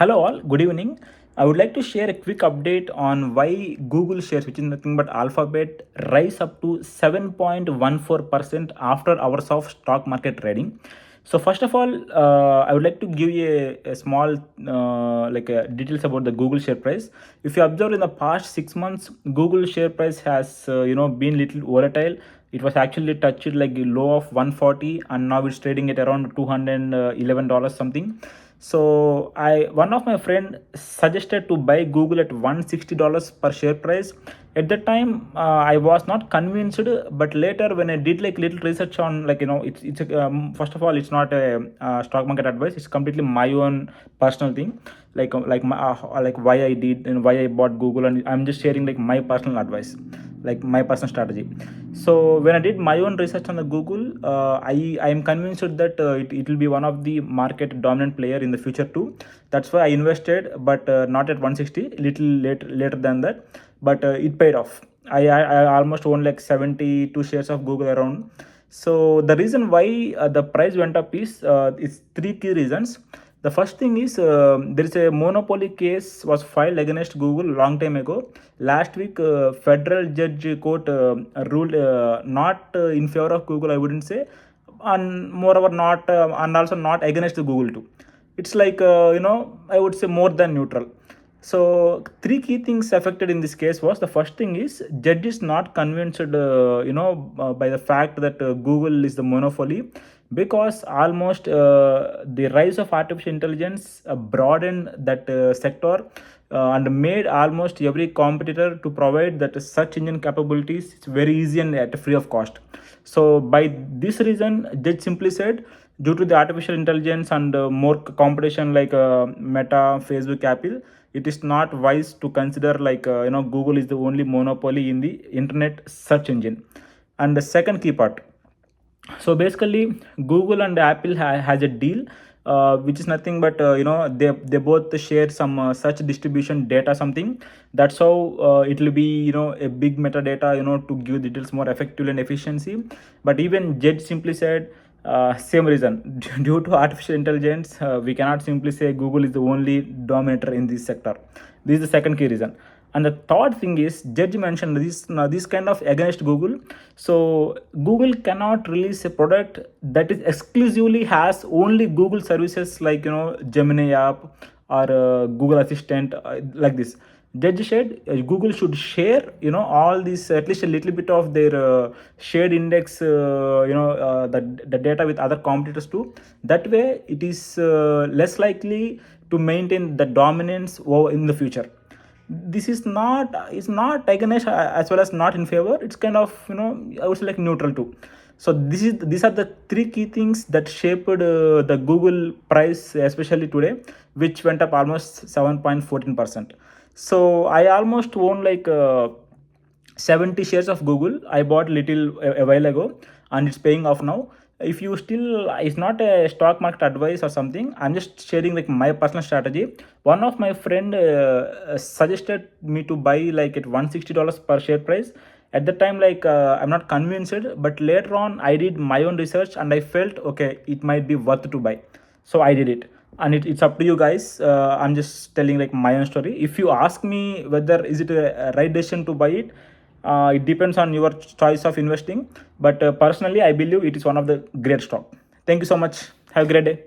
Hello all, good evening. I would like to share a quick update on why Google shares, which is nothing but Alphabet, rise up to 7.14% after hours of stock market trading. So first of all, I would like to give you a small details about the Google share price. If you observe in the past 6 months, Google share price has been little volatile. It was actually touched like a low of 140, and now it's trading at around $211 something. So I one of my friend suggested to buy Google at $160 per share price. At that time, I was not convinced, but later when I did like little research on first of all, it's not a stock market advice. It's completely my own personal thing, like why I did and why I bought Google, and I'm just sharing like my personal advice, like my personal strategy. So when I did my own research on the Google, I am convinced that it will be one of the market dominant player in the future too. That's why I invested, but not at 160, little later than that, but it paid off. I almost own like 72 shares of Google around. So the reason why the price went up is three key reasons. The first thing is there is a monopoly case was filed against Google long time ago. Last week, federal judge court ruled not in favor of Google, I wouldn't say, and moreover not and also not against Google too. It's like I would say more than neutral. So three key things affected in this case was, the first thing is judge is not convinced by the fact that Google is the monopoly, because almost the rise of artificial intelligence broadened that sector and made almost every competitor to provide that search engine capabilities. It's very easy and at free of cost. So by this reason, judge simply said, due to the artificial intelligence and more competition like Meta, Facebook, Apple, it is not wise to consider Google is the only monopoly in the internet search engine. And the second key part, so basically Google and Apple has a deal, which is nothing but they both share some such distribution data something. That's how it will be a big metadata to give details more effectively and efficiency. But even judge simply said, same reason, due to artificial intelligence, we cannot simply say Google is the only dominator in this sector. This is the second key reason. And the third thing is, judge mentioned this kind of against Google. So Google cannot release a product that is exclusively has only Google services, like Gemini app or Google Assistant, like this. Judge said Google should share all these, at least a little bit of their shared index, the data with other competitors too. That way it is less likely to maintain the dominance in the future. This is not against as well as not in favor. It's kind of I would say like neutral too. So these are the three key things that shaped the Google price, especially today, which went up almost 7.14%. So I almost own like 70 shares of Google. I bought little a while ago, and it's paying off now. If you still, it's not a stock market advice or something, I'm just sharing like my personal strategy. One of my friend suggested me to buy like at $160 per share price. At the time, like I'm not convinced, but later on I did my own research and I felt okay, it might be worth to buy. So I did it, and it's up to you guys. I'm just telling like my own story. If you ask me whether is it a right decision to buy it, it depends on your choice of investing. But personally, I believe it is one of the great stock. Thank you so much. Have a great day.